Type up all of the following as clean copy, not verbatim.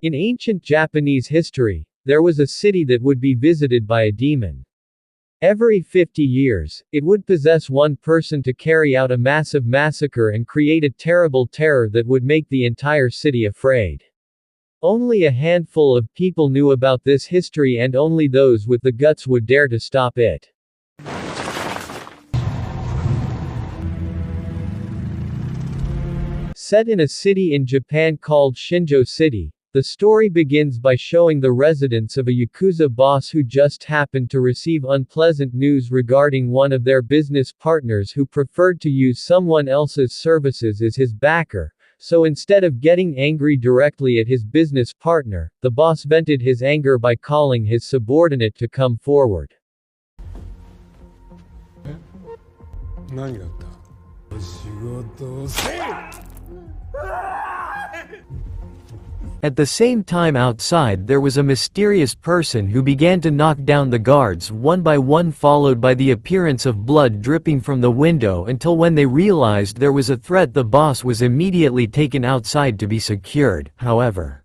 In ancient Japanese history, there was a city that would be visited by a demon. Every 50 years, it would possess one person to carry out a massive massacre and create a terrible terror that would make the entire city afraid. Only a handful of people knew about this history, and only those with the guts would dare to stop it. Set in a city in Japan called Shinjo City, the story begins by showing the residents of a Yakuza boss who just happened to receive unpleasant news regarding one of their business partners who preferred to use someone else's services as his backer. So instead of getting angry directly at his business partner, the boss vented his anger by calling his subordinate to come forward. At the same time outside there was a mysterious person who began to knock down the guards one by one, followed by the appearance of blood dripping from the window, until when they realized there was a threat the boss was immediately taken outside to be secured. However,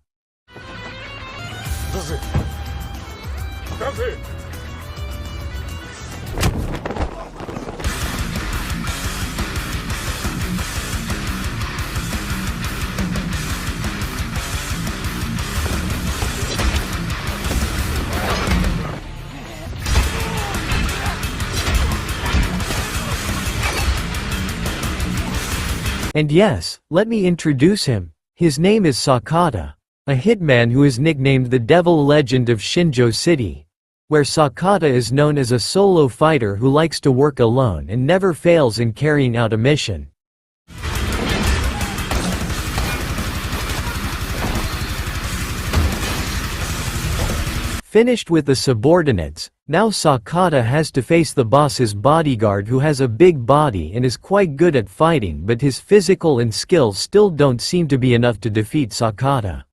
and yes, let me introduce him. His name is Sakata, a hitman who is nicknamed the Devil Legend of Shinjo City, where Sakata is known as a solo fighter who likes to work alone and never fails in carrying out a mission. Finished with the subordinates, now Sakata has to face the boss's bodyguard, who has a big body and is quite good at fighting, but his physical and skills still don't seem to be enough to defeat Sakata.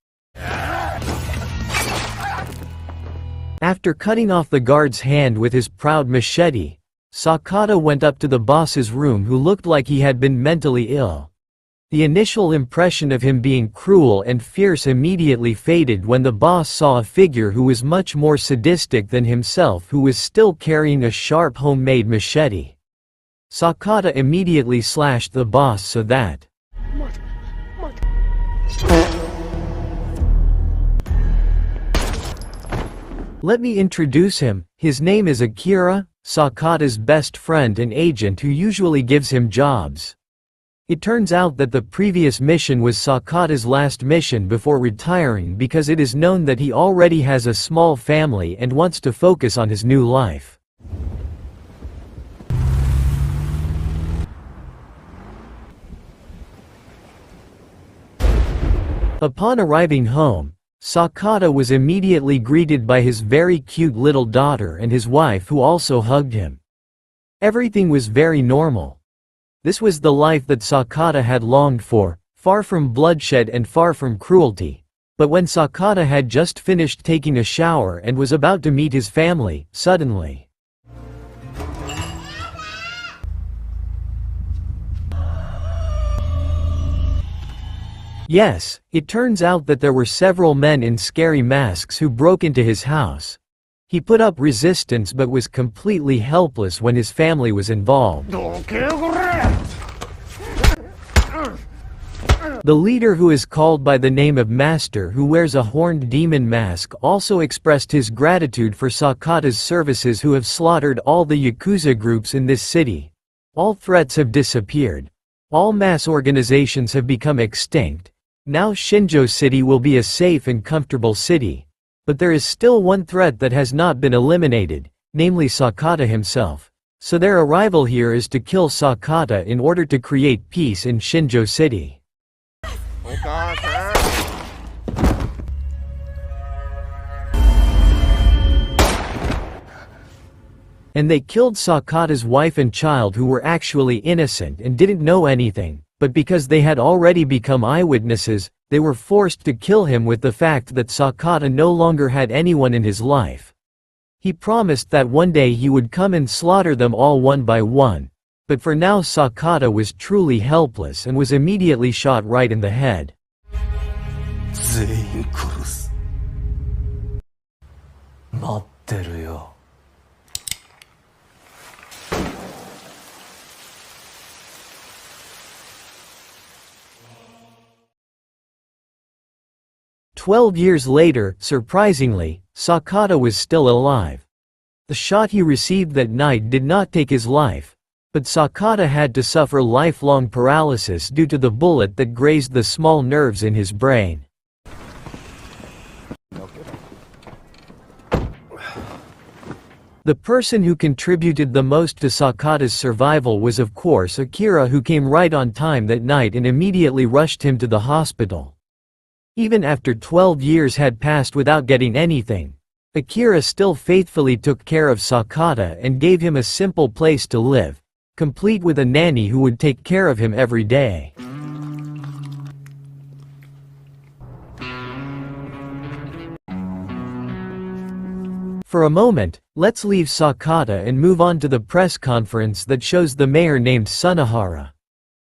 After cutting off the guard's hand with his proud machete, Sakata went up to the boss's room, who looked like he had been mentally ill. The initial impression of him being cruel and fierce immediately faded when the boss saw a figure who was much more sadistic than himself, who was still carrying a sharp homemade machete. Sakata immediately slashed the boss so that Let me introduce him. His name is Akira, Sakata's best friend and agent who usually gives him jobs. It turns out that the previous mission was Sakata's last mission before retiring, because it is known that he already has a small family and wants to focus on his new life. Upon arriving home, Sakata was immediately greeted by his very cute little daughter and his wife, who also hugged him. Everything was very normal. This was the life that Sakata had longed for, far from bloodshed and far from cruelty. But when Sakata had just finished taking a shower and was about to meet his family, suddenly Yes, it turns out that there were several men in scary masks who broke into his house. He put up resistance but was completely helpless when his family was involved. The leader, who is called by the name of Master, who wears a horned demon mask, also expressed his gratitude for Sakata's services, who have slaughtered all the Yakuza groups in this city. All threats have disappeared. All mass organizations have become extinct. Now Shinjo City will be a safe and comfortable city. But there is still one threat that has not been eliminated, namely Sakata himself. So their arrival here is to kill Sakata in order to create peace in Shinjo City. And they killed Sakata's wife and child, who were actually innocent and didn't know anything, but because they had already become eyewitnesses, they were forced to kill him with the fact that Sakata no longer had anyone in his life. He promised that one day he would come and slaughter them all one by one, but for now Sakata was truly helpless and was immediately shot right in the head. 全員殺す。待ってるよ。12 years later, surprisingly, Sakata was still alive. The shot he received that night did not take his life, but Sakata had to suffer lifelong paralysis due to the bullet that grazed the small nerves in his brain. The person who contributed the most to Sakata's survival was of course Akira, who came right on time that night and immediately rushed him to the hospital. Even after 12 years had passed without getting anything, Akira still faithfully took care of Sakata and gave him a simple place to live, complete with a nanny who would take care of him every day. For a moment, let's leave Sakata and move on to the press conference that shows the mayor named Sunahara.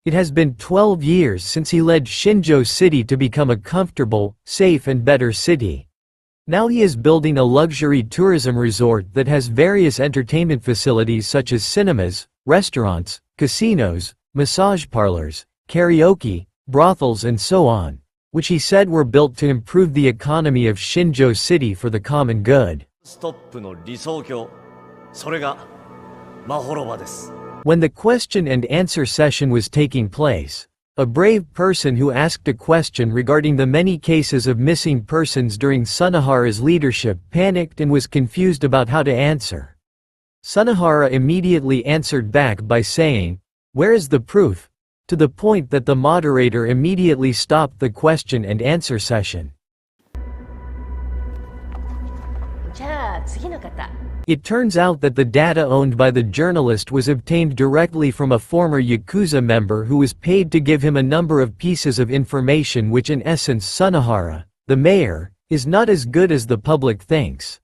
It has been 12 years since he led Shinjo City to become a comfortable, safe and better city. Now he is building a luxury tourism resort that has various entertainment facilities such as cinemas, restaurants, casinos, massage parlors, karaoke, brothels and so on, which he said were built to improve the economy of Shinjo City for the common good. When the question and answer session was taking place, a brave person who asked a question regarding the many cases of missing persons during Sunahara's leadership panicked and was confused about how to answer. Sunahara immediately answered back by saying, "Where is the proof?" to the point that the moderator immediately stopped the question and answer session. It turns out that the data owned by the journalist was obtained directly from a former Yakuza member who was paid to give him a number of pieces of information which in essence Sunahara, the mayor, is not as good as the public thinks.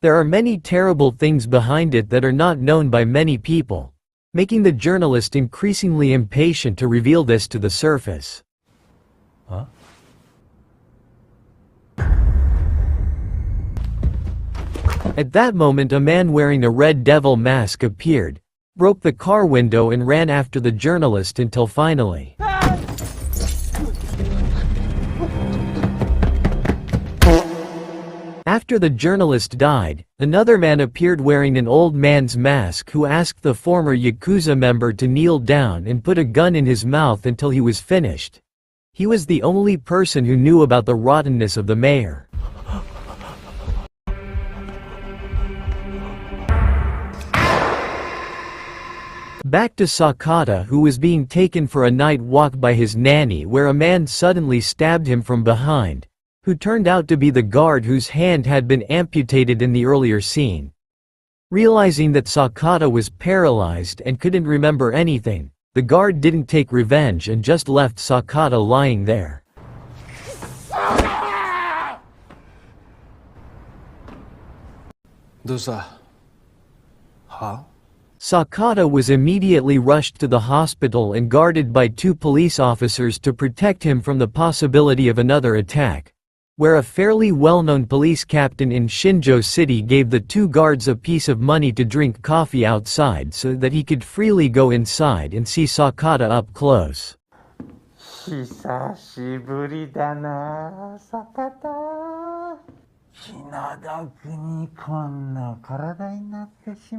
There are many terrible things behind it that are not known by many people, making the journalist increasingly impatient to reveal this to the surface. Huh? At that moment a man wearing a red devil mask appeared, broke the car window and ran after the journalist until finally. After the journalist died, another man appeared wearing an old man's mask who asked the former Yakuza member to kneel down and put a gun in his mouth until he was finished. He was the only person who knew about the rottenness of the mayor. Back to Sakata, who was being taken for a night walk by his nanny, where a man suddenly stabbed him from behind, who turned out to be the guard whose hand had been amputated in the earlier scene. Realizing that Sakata was paralyzed and couldn't remember anything, the guard didn't take revenge and just left Sakata lying there. Huh? Sakata was immediately rushed to the hospital and guarded by 2 police officers to protect him from the possibility of another attack, where a fairly well-known police captain in Shinjo City gave the 2 guards a piece of money to drink coffee outside so that he could freely go inside and see Sakata up close.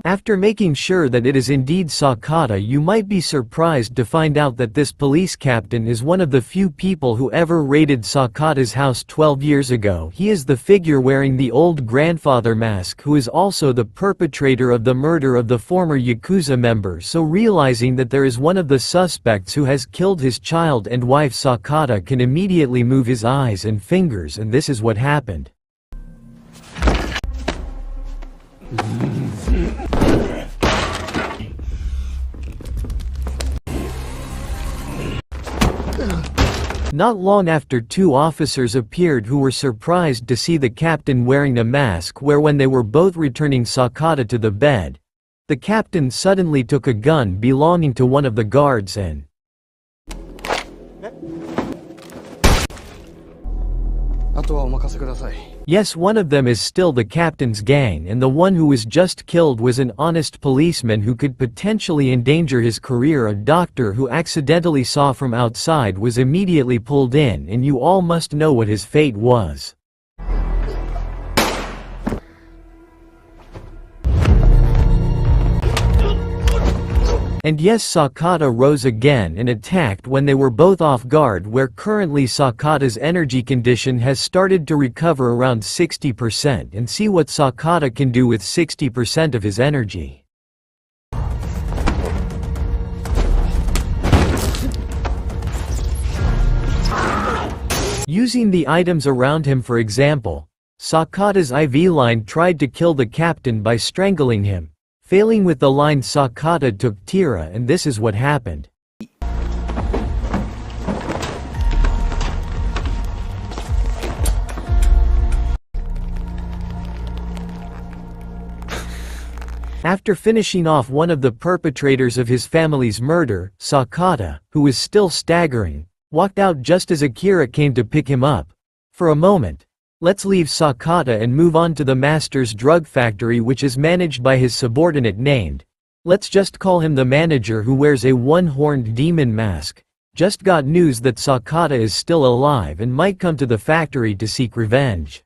After making sure that it is indeed Sakata, you might be surprised to find out that this police captain is one of the few people who ever raided Sakata's house 12 years ago. He is the figure wearing the old grandfather mask who is also the perpetrator of the murder of the former Yakuza member. So realizing that there is one of the suspects who has killed his child and wife, Sakata can immediately move his eyes and fingers, and this is what happened. Not long after, 2 officers appeared who were surprised to see the captain wearing a mask, where when they were both returning Sakata to the bed, the captain suddenly took a gun belonging to one of the guards and Yes, one of them is still the captain's gang, and the one who was just killed was an honest policeman who could potentially endanger his career. A doctor who accidentally saw from outside was immediately pulled in, and you all must know what his fate was. And yes, Sakata rose again and attacked when they were both off guard, where currently Sakata's energy condition has started to recover around 60%, and see what Sakata can do with 60% of his energy. Using the items around him, for example, Sakata's IV line tried to kill the captain by strangling him. Failing with the line, Sakata took Tira, and this is what happened. After finishing off one of the perpetrators of his family's murder, Sakata, who was still staggering, walked out just as Akira came to pick him up. For a moment, let's leave Sakata and move on to the master's drug factory, which is managed by his subordinate named, let's just call him the manager, who wears a one-horned demon mask. Just got news that Sakata is still alive and might come to the factory to seek revenge.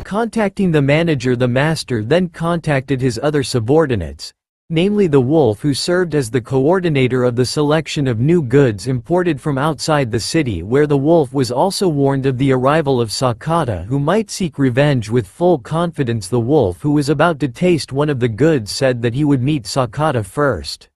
Contacting the manager, the master then contacted his other subordinates, namely the wolf, who served as the coordinator of the selection of new goods imported from outside the city, where the wolf was also warned of the arrival of Sakata, who might seek revenge. With full confidence, the wolf, who was about to taste one of the goods, said that he would meet Sakata first.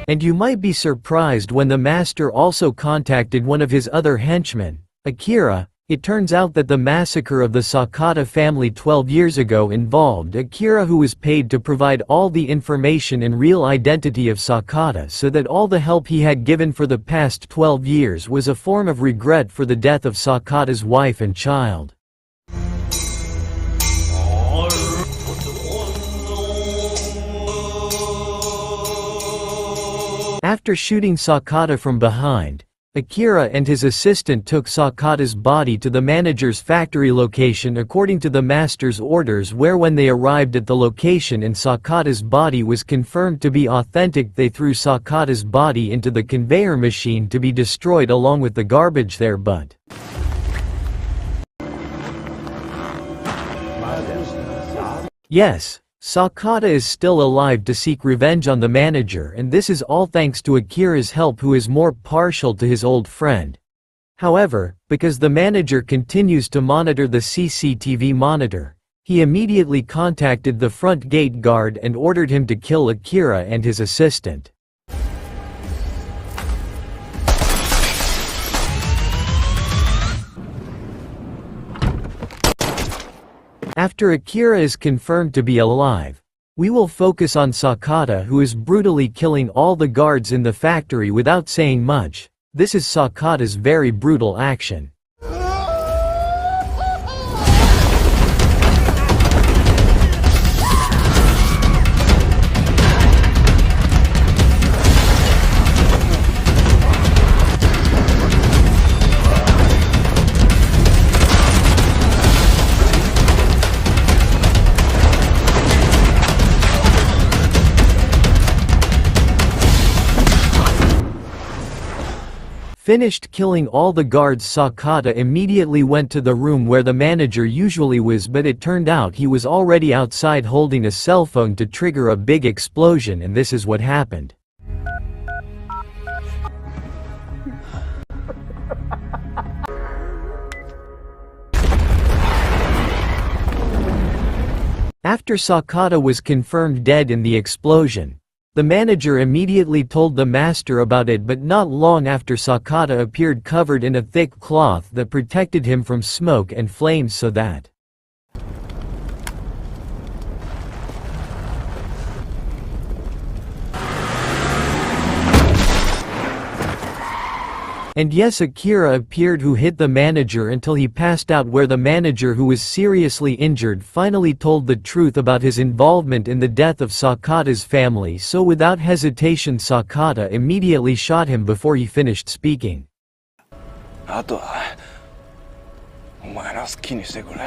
And you might be surprised when the master also contacted one of his other henchmen, Akira. It turns out that the massacre of the Sakata family 12 years ago involved Akira, who was paid to provide all the information and real identity of Sakata, so that all the help he had given for the past 12 years was a form of regret for the death of Sakata's wife and child. After shooting Sakata from behind, Akira and his assistant took Sakata's body to the manager's factory location according to the master's orders, where when they arrived at the location and Sakata's body was confirmed to be authentic, they threw Sakata's body into the conveyor machine to be destroyed along with the garbage there. But yes, Sakata is still alive to seek revenge on the manager, and this is all thanks to Akira's help, who is more partial to his old friend. However, because the manager continues to monitor the CCTV monitor, he immediately contacted the front gate guard and ordered him to kill Akira and his assistant. After Akira is confirmed to be alive, we will focus on Sakata, who is brutally killing all the guards in the factory without saying much. This is Sakata's very brutal action. Finished killing all the guards, Sakata immediately went to the room where the manager usually was, but it turned out he was already outside holding a cell phone to trigger a big explosion, and this is what happened. After Sakata was confirmed dead in the explosion, the manager immediately told the master about it, but not long after, Sakata appeared covered in a thick cloth that protected him from smoke and flames, so that And yes, Akira appeared, who hit the manager until he passed out, where the manager, who was seriously injured, finally told the truth about his involvement in the death of Sakata's family. So without hesitation, Sakata immediately shot him before he finished speaking. あとはお前の好きにしてくれ。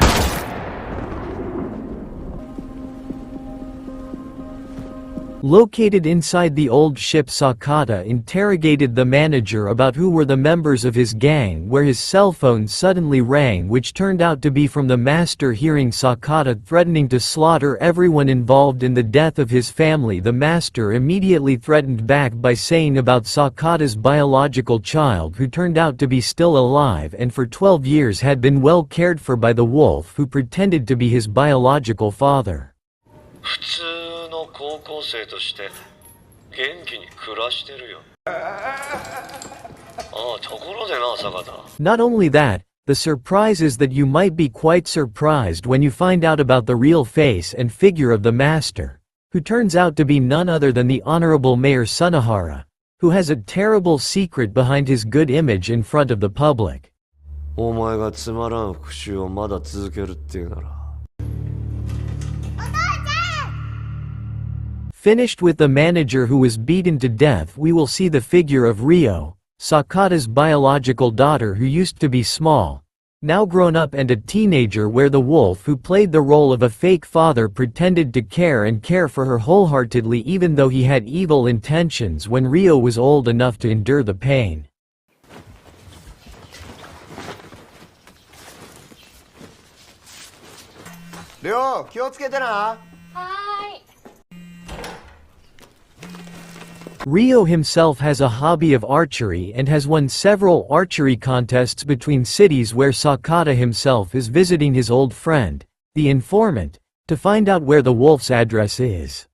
Located inside the old ship, Sakata interrogated the manager about who were the members of his gang, where his cell phone suddenly rang, which turned out to be from the master. Hearing Sakata threatening to slaughter everyone involved in the death of his family, the master immediately threatened back by saying about Sakata's biological child, who turned out to be still alive and for 12 years had been well cared for by the wolf, who pretended to be his biological father. 普通の高校生として元気に暮らしてるよ。ああ、ところでな、坂田。 Not only that, the surprise is that you might be quite surprised when you find out about the real face and figure of the master, who turns out to be none other than the Honorable Mayor Sunahara, who has a terrible secret behind his good image in front of the public. お前がつまらん復讐をまだ続けるっていうなら。 Finished with the manager who was beaten to death, we will see the figure of Ryo, Sakata's biological daughter, who used to be small, now grown up and a teenager, where the wolf who played the role of a fake father pretended to care for her wholeheartedly, even though he had evil intentions when Ryo was old enough to endure the pain. Ryo, 気をつけてな。 Ryo himself has a hobby of archery and has won several archery contests between cities, where Sakata himself is visiting his old friend, the informant, to find out where the wolf's address is.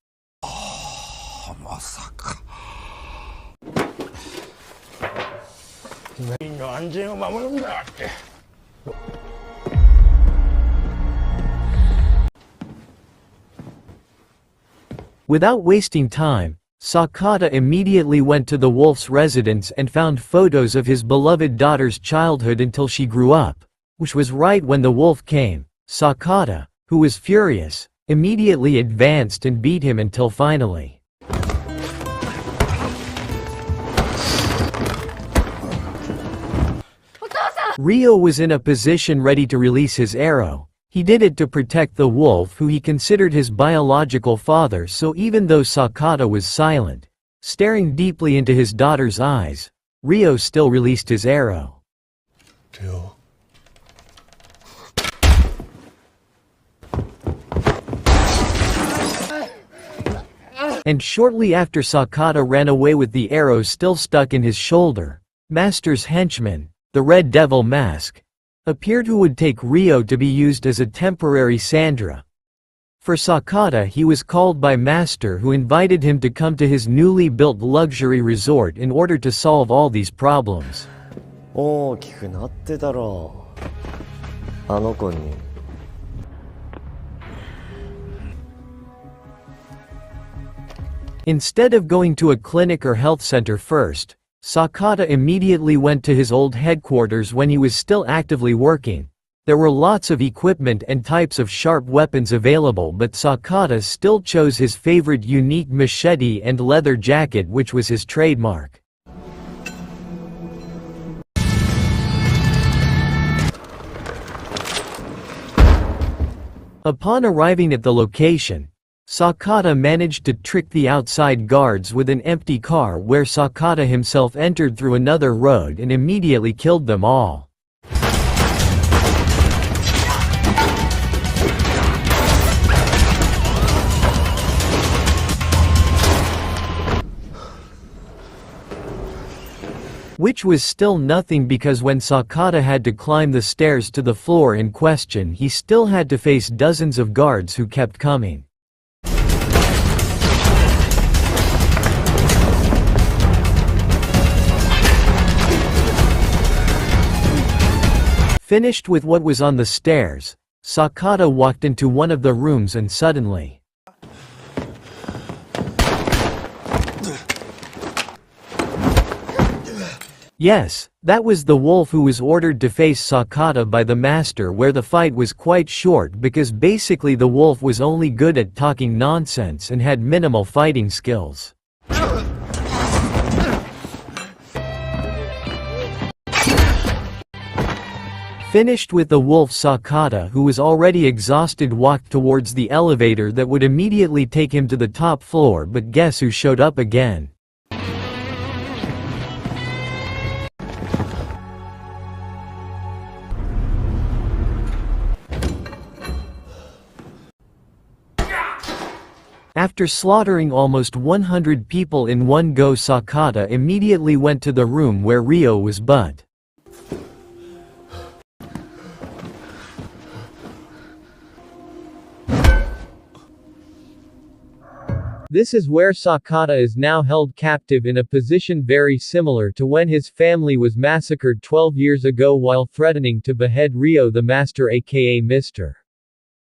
Without wasting time, Sakata immediately went to the wolf's residence and found photos of his beloved daughter's childhood until she grew up, which was right when the wolf came. Sakata, who was furious, immediately advanced and beat him until finally. Ryo was in a position ready to release his arrow. He did it to protect the wolf, who he considered his biological father. So even though Sakata was silent, staring deeply into his daughter's eyes, Ryo still released his arrow. Ryo. And shortly after, Sakata ran away with the arrow still stuck in his shoulder. Master's henchman, the Red Devil Mask, appeared, who would take Ryo to be used as a temporary Sandra. For Sakata, he was called by Master, who invited him to come to his newly built luxury resort in order to solve all these problems. 大きくなってたろう。あの子に。 Instead of going to a clinic or health center first, Sakata immediately went to his old headquarters when he was still actively working. There were lots of equipment and types of sharp weapons available, but Sakata still chose his favorite unique machete and leather jacket, which was his trademark. Upon arriving at the location, Sakata managed to trick the outside guards with an empty car, where Sakata himself entered through another road and immediately killed them all. Which was still nothing, because when Sakata had to climb the stairs to the floor in question, he still had to face dozens of guards who kept coming. Finished with what was on the stairs, Sakata walked into one of the rooms and suddenly, Yes, that was the wolf who was ordered to face Sakata by the master, where the fight was quite short because basically the wolf was only good at talking nonsense and had minimal fighting skills. Finished with the wolf, Sakata, who was already exhausted, walked towards the elevator that would immediately take him to the top floor, but guess who showed up again? After slaughtering almost 100 people in one go, Sakata immediately went to the room where Ryo was, but this is where Sakata is now held captive in a position very similar to when his family was massacred 12 years ago while threatening to behead Ryo the Master, aka Mr.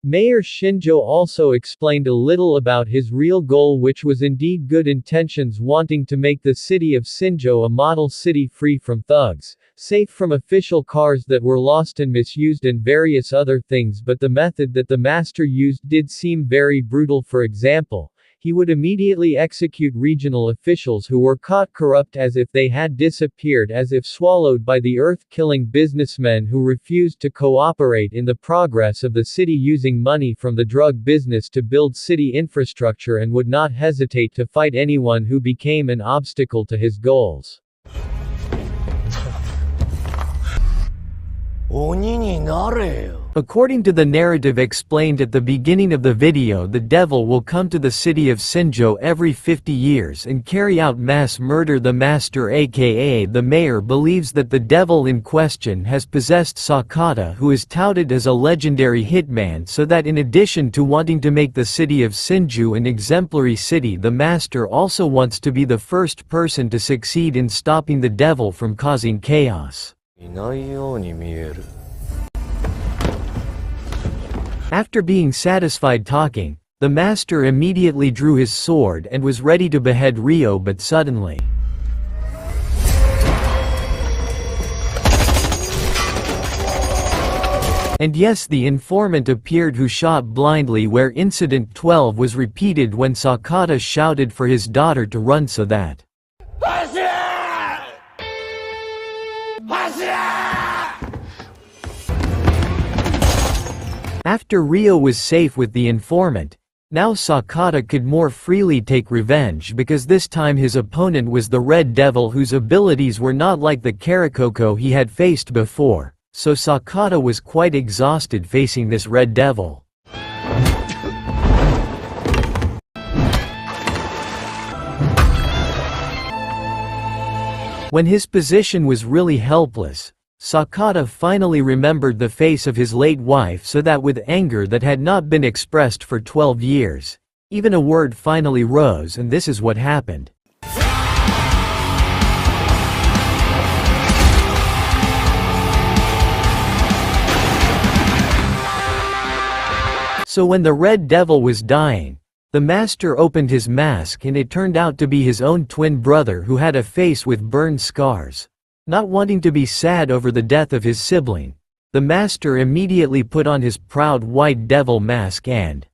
Mayor Shinjo also explained a little about his real goal, which was indeed good intentions, wanting to make the city of Sinjo a model city free from thugs, safe from official cars that were lost and misused, and various other things, but the method that the master used did seem very brutal. For example, he would immediately execute regional officials who were caught corrupt as if they had disappeared, as if swallowed by the earth, killing businessmen who refused to cooperate in the progress of the city, using money from the drug business to build city infrastructure, and would not hesitate to fight anyone who became an obstacle to his goals. According to the narrative explained at the beginning of the video, the devil will come to the city of Sinjo every 50 years and carry out mass murder. The master, aka the mayor, believes that the devil in question has possessed Sakata, who is touted as a legendary hitman, so that in addition to wanting to make the city of Sinju an exemplary city, the master also wants to be the first person to succeed in stopping the devil from causing chaos. After being satisfied talking, the master immediately drew his sword and was ready to behead Ryo, but suddenly and yes, the informant appeared, who shot blindly, where incident 12 was repeated when Sakata shouted for his daughter to run so that after Ryo was safe with the informant, now Sakata could more freely take revenge, because this time his opponent was the Red Devil, whose abilities were not like the Karakoko he had faced before, so Sakata was quite exhausted facing this Red Devil. When his position was really helpless, Sakata finally remembered the face of his late wife, so that with anger that had not been expressed for 12 years, even a word finally rose, and this is what happened. So when the Red Devil was dying, the master opened his mask and it turned out to be his own twin brother, who had a face with burned scars. Not wanting to be sad over the death of his sibling, the master immediately put on his proud white devil mask and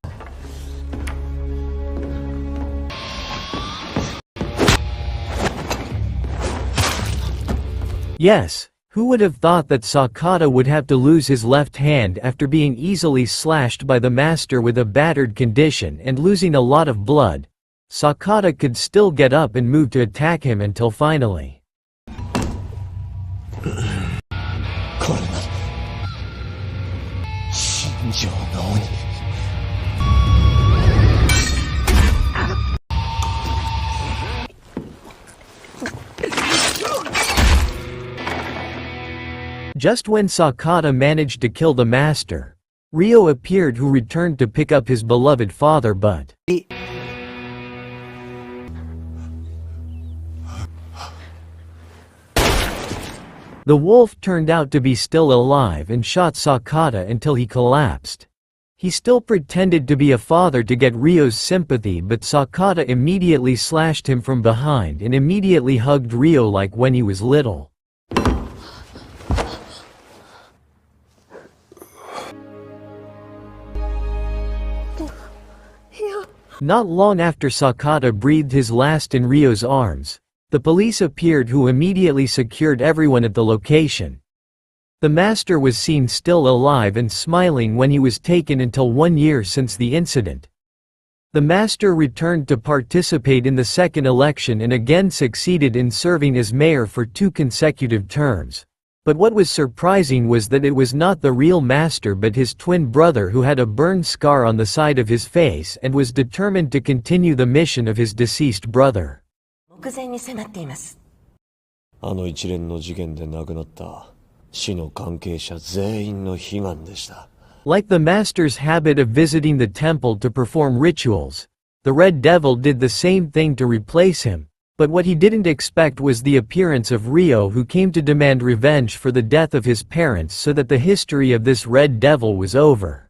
yes, who would have thought that Sakata would have to lose his left hand after being easily slashed by the master with a battered condition and losing a lot of blood? Sakata could still get up and move to attack him until finally just when Sakata managed to kill the master, Ryo appeared, who returned to pick up his beloved father, but the wolf turned out to be still alive and shot Sakata until he collapsed. He still pretended to be a father to get Ryo's sympathy, but Sakata immediately slashed him from behind and immediately hugged Ryo like when he was little. Not long after Sakata breathed his last in Ryo's arms, the police appeared who immediately secured everyone at the location. The master was seen still alive and smiling when he was taken until 1 year since the incident. The master returned to participate in the second election and again succeeded in serving as mayor for 2 consecutive terms. But what was surprising was that it was not the real master but his twin brother who had a burn scar on the side of his face and was determined to continue the mission of his deceased brother. 目前に迫っています。あの一連の事件で亡くなった死の関係者全員の悲願でした。Like the master's habit of visiting the temple to perform rituals, the Red Devil did the same thing to replace him, but what he didn't expect was the appearance of Ryo, who came to demand revenge for the death of his parents so that the history of this Red Devil was over.